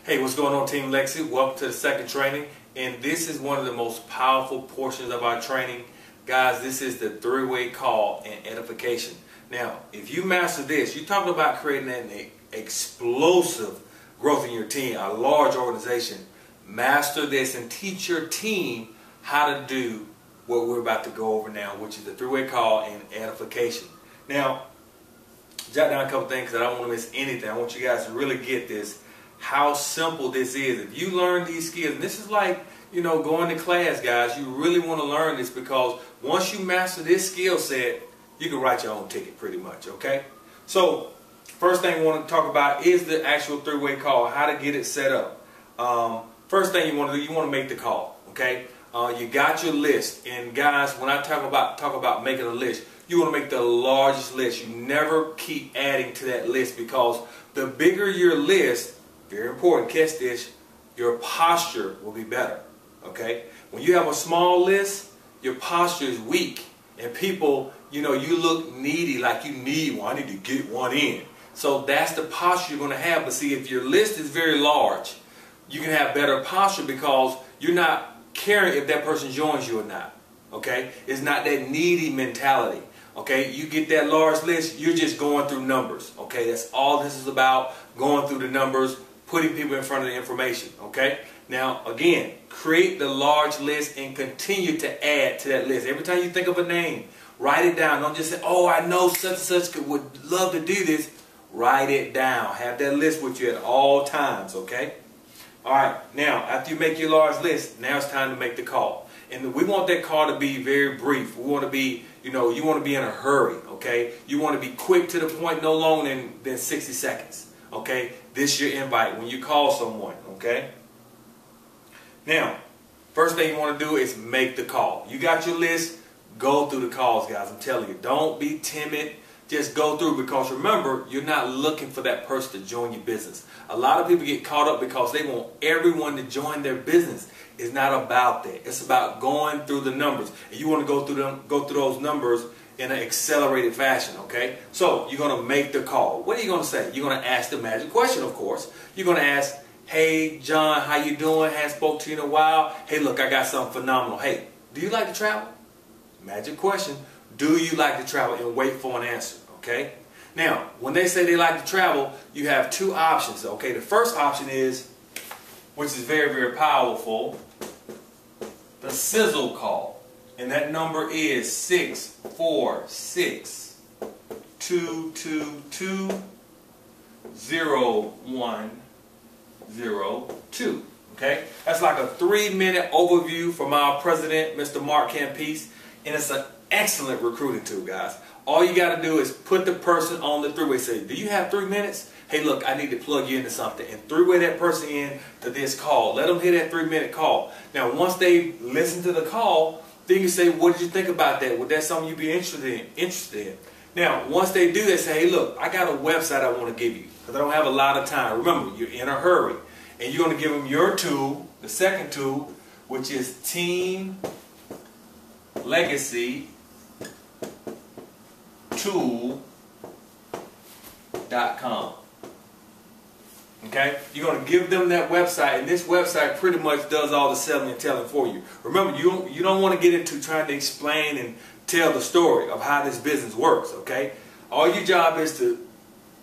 Hey, what's going on, Team Lexi? Welcome to the second training, and this is one of the most powerful portions of our training. Guys, this is the three-way call and edification. Now, if you master this, you're talking about creating an explosive growth in your team, a large organization. Master this and teach your team how to do what we're about to go over now, which is the three-way call and edification. Now, jot down a couple things because I don't want to miss anything. I want you guys to really get this, how simple this is. If you learn these skills, and this is like, going to class, guys, you really want to learn this, because once you master this skill set, you can write your own ticket pretty much, okay? So, first thing we want to talk about is the actual three-way call, how to get it set up. First thing you want to do, you want to make the call, okay? You got your list, and guys, when I talk about making a list, you want to make the largest list. You never keep adding to that list, because the bigger your list, very important, catch this, your posture will be better, okay? When you have a small list, your posture is weak, and people, you look needy, like you need one. I need to get one in. So that's the posture you're going to have. But see, if your list is very large, you can have better posture, because you're not caring if that person joins you or not, okay? It's not that needy mentality. Okay, you get that large list, you're just going through numbers. Okay, that's all this is about, going through the numbers, putting people in front of the information. Okay, now again, create the large list and continue to add to that list. Every time you think of a name, write it down. Don't just say, oh, I know such and such would love to do this. Write it down. Have that list with you at all times. Okay, all right, now after you make your large list, now it's time to make the call. And we want that call to be very brief. We want to be, you want to be in a hurry, okay? You want to be quick to the point, no longer than 60 seconds, okay? This is your invite when you call someone, okay? Now, first thing you want to do is make the call. You got your list, go through the calls, guys. I'm telling you, don't be timid. Just go through, because remember, you're not looking for that person to join your business. A lot of people get caught up because they want everyone to join their business. It's not about that. It's about going through the numbers. And you want to go through those numbers in an accelerated fashion, okay? So you're going to make the call. What are you going to say? You're going to ask the magic question, of course. You're going to ask, hey, John, how you doing? Haven't spoke to you in a while. Hey, look, I got something phenomenal. Hey, do you like to travel? Magic question. Do you like to travel? And wait for an answer, okay? Now, when they say they like to travel, you have two options, okay? The first option is, which is very, very powerful, the sizzle call. And that number is 646-222-0102. Okay? That's like a 3-minute overview from our president, Mr. Mark Campese. And it's an excellent recruiting tool, guys. All you got to do is put the person on the three-way. Say, do you have 3 minutes? Hey, look, I need to plug you into something. And three-way that person in to this call. Let them hear that 3-minute call. Now, once they listen to the call, then you say, what did you think about that? Would that something you'd be interested in? Now, once they do that, say, hey, look, I got a website I want to give you, because I don't have a lot of time. Remember, you're in a hurry. And you're going to give them your tool, the second tool, which is teamlegacytool.com. Okay? You're going to give them that website, and this website pretty much does all the selling and telling for you. Remember, you don't want to get into trying to explain and tell the story of how this business works, okay? All your job is to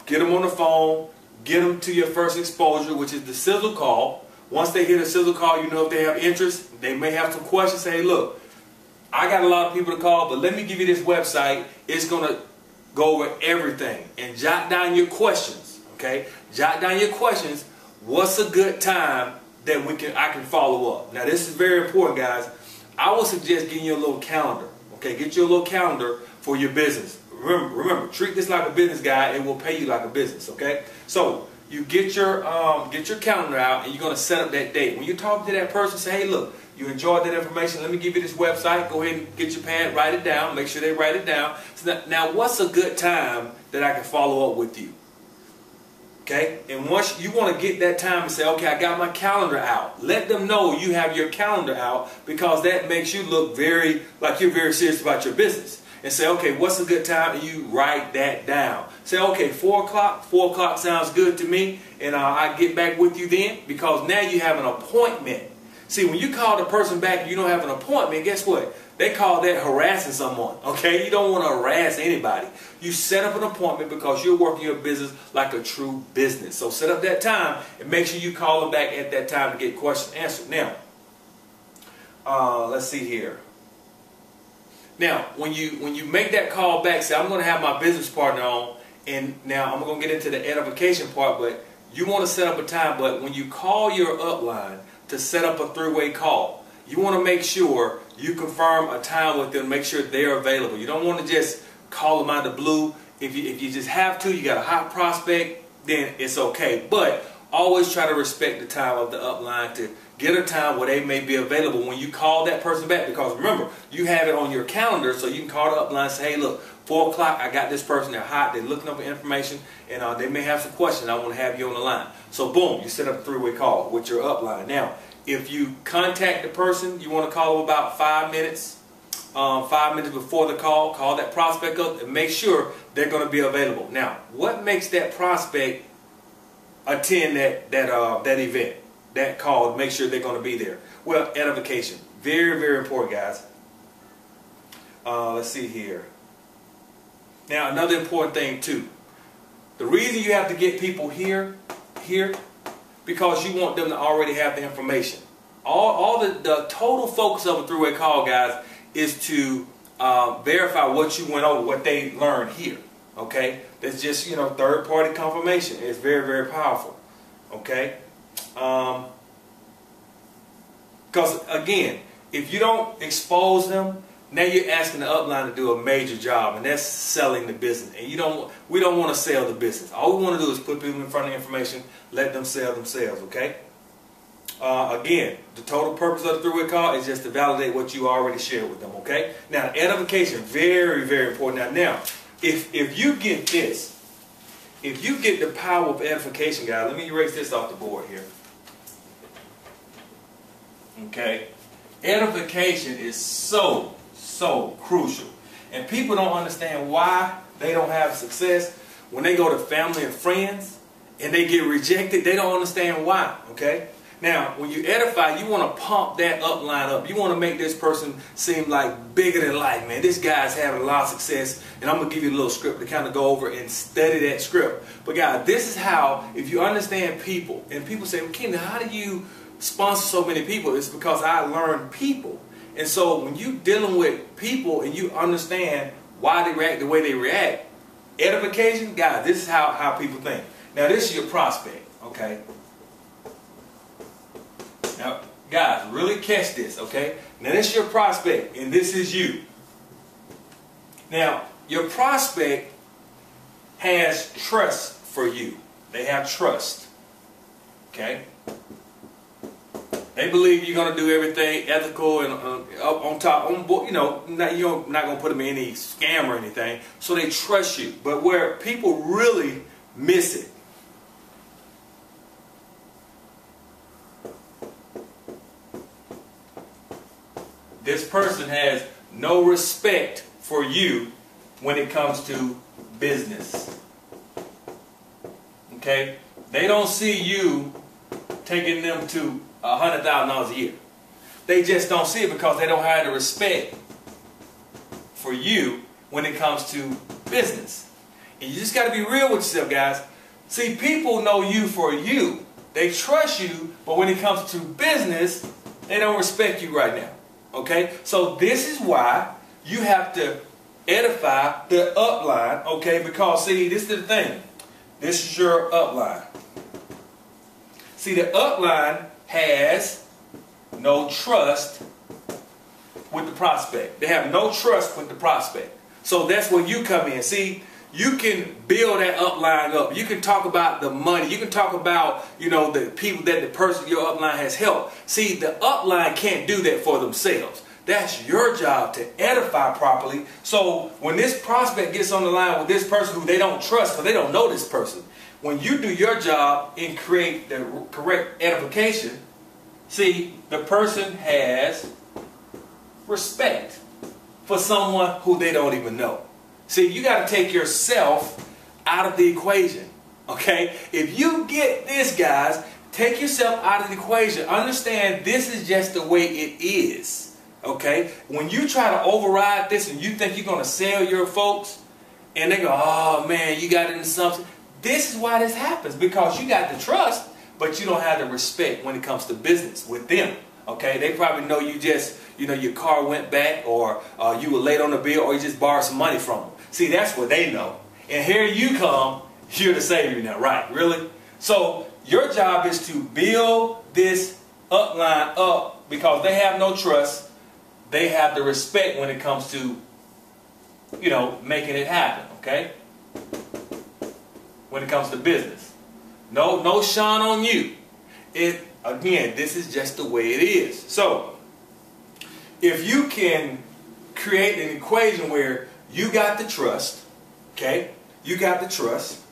get them on the phone, get them to your first exposure, which is the sizzle call. Once they hear the sizzle call, you know if they have interest. They may have some questions. Say, hey, look, I got a lot of people to call, but let me give you this website. It's going to go over everything. And jot down your questions, okay? Jot down your questions. What's a good time that I can follow up? Now, this is very important, guys. I would suggest getting you a little calendar, okay? Get you a little calendar for your business. Remember, treat this like a business guy. It will pay you like a business, okay? So you get your calendar out, and you're going to set up that date. When you talk to that person, say, hey, look, you enjoyed that information. Let me give you this website. Go ahead and get your pad, write it down. Make sure they write it down. So now, what's a good time that I can follow up with you? Okay? And once you want to get that time and say, okay, I got my calendar out. Let them know you have your calendar out, because that makes you look like you're very serious about your business. and say, okay, what's a good time? And you write that down. Say, okay, 4 o'clock. 4 o'clock sounds good to me, and I get back with you then, because now you have an appointment. See, when you call the person back and you don't have an appointment, guess what? They call that harassing someone, okay? You don't want to harass anybody. You set up an appointment because you're working your business like a true business. So set up that time and make sure you call them back at that time to get questions answered. Now, let's see here. Now, when you make that call back, say, I'm going to have my business partner on, and now I'm going to get into the edification part, but you want to set up a time, but when you call your upline to set up a three-way call, you want to make sure you confirm a time with them, make sure they're available. You don't want to just call them out of the blue. If you just have to, you got a hot prospect, then it's okay. But always try to respect the time of the upline to get a time where they may be available when you call that person back. Because remember, you have it on your calendar, so you can call the upline and say, hey, look, 4 o'clock, I got this person, they're hot, they're looking up for information, and they may have some questions. I want to have you on the line. So boom, you set up a three-way call with your upline. Now, if you contact the person, you want to call them about 5 minutes. 5 minutes before the call that prospect up and make sure they're going to be available. Now, what makes that prospect attend that event, that call, make sure they're going to be there? Well, edification. Very, very important, guys. Let's see here. Now, another important thing too. The reason you have to get people here, because you want them to already have the information. All the total focus of a three-way call, guys, is to verify what you went over, what they learned here. Okay, that's just, you know, third-party confirmation. It's very, very powerful. Okay, because again, if you don't expose them, now you're asking the upline to do a major job, and that's selling the business. And we don't want to sell the business. All we want to do is put people in front of information, let them sell themselves. Okay. Again, the total purpose of the three-way call is just to validate what you already shared with them, okay? Now, edification, very, very important. Now, if you get this, if you get the power of edification, guys, let me erase this off the board here. Okay? Edification is so crucial. And people don't understand why they don't have success when they go to family and friends and they get rejected. They don't understand why, okay? Now, when you edify, you want to pump that upline up. You want to make this person seem like bigger than life, man. This guy's having a lot of success, and I'm going to give you a little script to kind of go over and study that script. But guys, this is how, if you understand people, and people say, well, Kingdom, how do you sponsor so many people? It's because I learned people. And so when you're dealing with people and you understand why they react the way they react, edification, guys, this is how people think. Now, this is your prospect, okay? Now, guys, really catch this, okay? Now, this is your prospect, and this is you. Now, your prospect has trust for you. They have trust, okay? They believe you're going to do everything ethical and up on top. You know, you're not going to put them in any scam or anything, so they trust you. But where people really miss it, this person has no respect for you when it comes to business. Okay? They don't see you taking them to $100,000 a year. They just don't see it because they don't have the respect for you when it comes to business. And you just got to be real with yourself, guys. See, people know you for you. They trust you, but when it comes to business, they don't respect you right now. Okay, so this is why you have to edify the upline, okay, because see, this is the thing. This is your upline. See, the upline has no trust with the prospect. They have no trust with the prospect. So that's where you come in. See, you can build that upline up. You can talk about the money. You can talk about, you know, the people that the person, your upline has helped. See, the upline can't do that for themselves. That's your job to edify properly. So when this prospect gets on the line with this person who they don't trust, because they don't know this person, when you do your job and create the correct edification, see, the person has respect. for someone who they don't even know. See, you got to take yourself out of the equation, okay? If you get this, guys, take yourself out of the equation. Understand this is just the way it is, okay? When you try to override this and you think you're going to sell your folks, and they go, oh man, you got into something. This is why this happens, because you got the trust, but you don't have the respect when it comes to business with them. Okay, they probably know you just, your car went back, or you were late on the bill, or you just borrowed some money from them. See, that's what they know. And here you come, you're the savior now, right? Really? So your job is to build this upline up, because they have no trust. They have the respect when it comes to, making it happen. Okay? When it comes to business, no shine on you. Again, this is just the way it is. So, if you can create an equation where you got the trust, okay? You got the trust.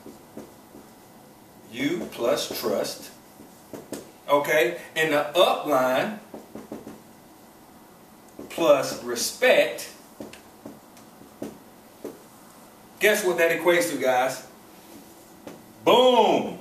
You plus trust, okay? And the upline plus respect. Guess what that equates to, guys? Boom!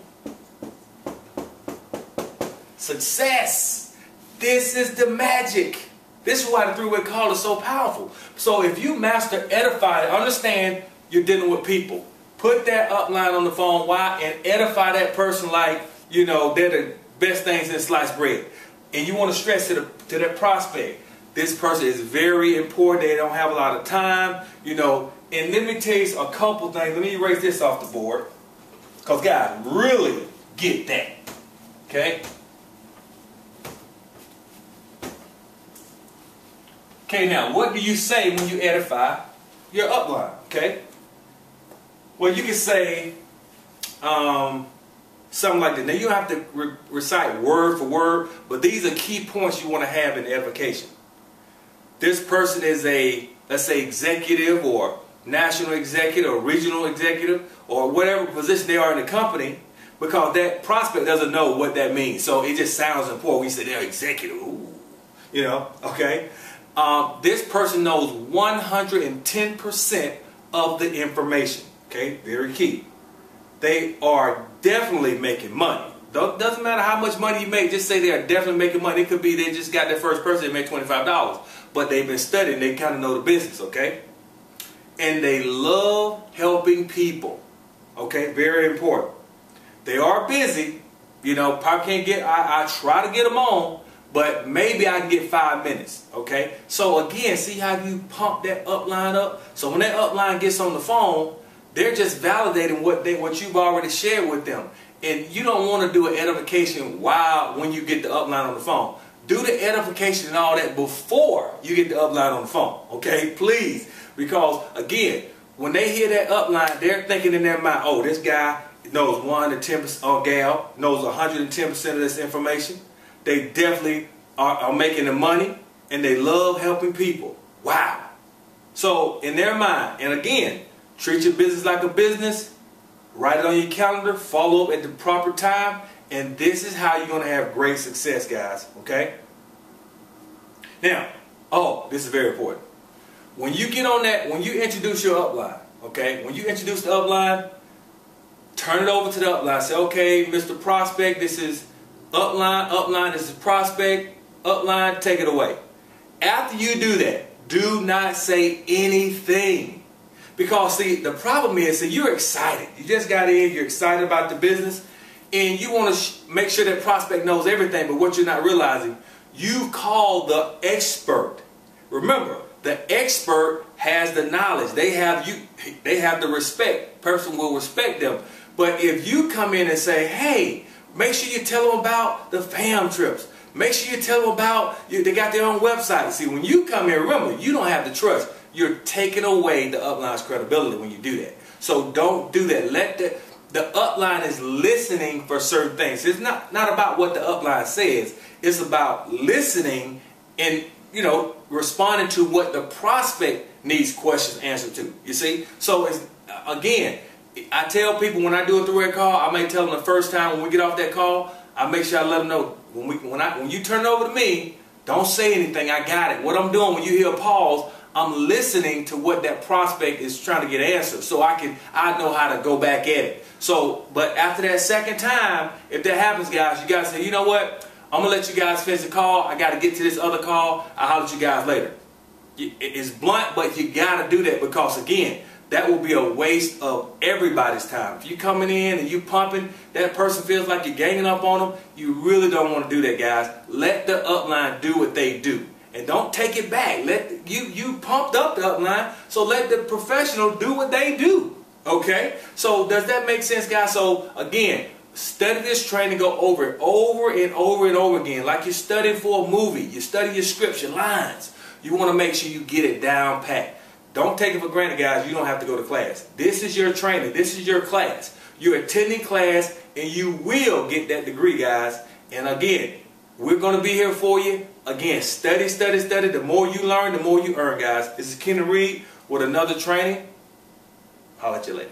Success. This is the magic. This is why the three-way call is so powerful. So if you master edify, understand you're dealing with people. Put that upline on the phone. Why? And edify that person like, they're the best things in sliced bread. And you want to stress to that prospect, this person is very important. They don't have a lot of time, And let me tell you a couple things. Let me erase this off the board. Because guys, really get that. Okay? Okay, now, what do you say when you edify your upline? Okay? Well, you can say something like that. Now, you don't have to recite word for word, but these are key points you want to have in edification. This person is a, let's say, executive or national executive or regional executive or whatever position they are in the company, because that prospect doesn't know what that means. So it just sounds important when you say they're executive. Ooh, okay? This person knows 110% of the information. Okay, very key. They are definitely making money. Doesn't matter how much money you make, just say they are definitely making money. It could be they just got their first person, they make $25. But they've been studying, they kind of know the business, okay? And they love helping people. Okay, very important. They are busy, probably can't get, I try to get them on, but maybe I can get 5 minutes, okay? So again, see how you pump that upline up? So when that upline gets on the phone, they're just validating what you've already shared with them. And you don't want to do an edification when you get the upline on the phone. Do the edification and all that before you get the upline on the phone, okay? Please. Because, again, when they hear that upline, they're thinking in their mind, oh, this guy knows 110%, or gal knows 110% of this information. They definitely are making the money, and they love helping people. Wow. So, in their mind, and again, treat your business like a business, write it on your calendar, follow up at the proper time, and this is how you're going to have great success, guys, okay? Now, this is very important. When you get on that, when you introduce your upline, okay, when you introduce the upline, turn it over to the upline. Say, okay, Mr. Prospect, this is upline, this is prospect, upline, take it away. After you do that, do not say anything. Because, see, the problem is, you're excited. You just got in, you're excited about the business, and you want to make sure that prospect knows everything, but what you're not realizing, you call the expert. Remember, the expert has the knowledge. They have the respect. Person will respect them. But if you come in and say, hey, make sure you tell them about the fam trips. Make sure you tell them about, they got their own website. See, when you come in, remember, you don't have the trust. You're taking away the upline's credibility when you do that. So don't do that. Let the upline is listening for certain things. It's not about what the upline says. It's about listening and, responding to what the prospect needs questions answered to. You see? So, again, I tell people when I do a three-way call, I may tell them the first time when we get off that call, I make sure I let them know, when you turn it over to me, don't say anything, I got it. What I'm doing when you hear a pause, I'm listening to what that prospect is trying to get answered, so I know how to go back at it. So, but after that second time, if that happens, guys, you guys say, you know what? I'm gonna let you guys finish the call. I got to get to this other call. I'll holler at you guys later. It's blunt, but you got to do that, because again, that will be a waste of everybody's time. If you're coming in and you pumping, that person feels like you're ganging up on them. You really don't want to do that, guys. Let the upline do what they do, and don't take it back. You pumped up the upline, so let the professional do what they do. Okay? So does that make sense, guys? So again, study this training, go over it over and over and over again, like you're studying for a movie. You study your scripts, your lines. You want to make sure you get it down pat. Don't take it for granted, guys. You don't have to go to class. This is your training. This is your class. You're attending class, and you will get that degree, guys. And again, we're going to be here for you. Again, study, study, study. The more you learn, the more you earn, guys. This is Kenny Reed with another training. I'll let you later.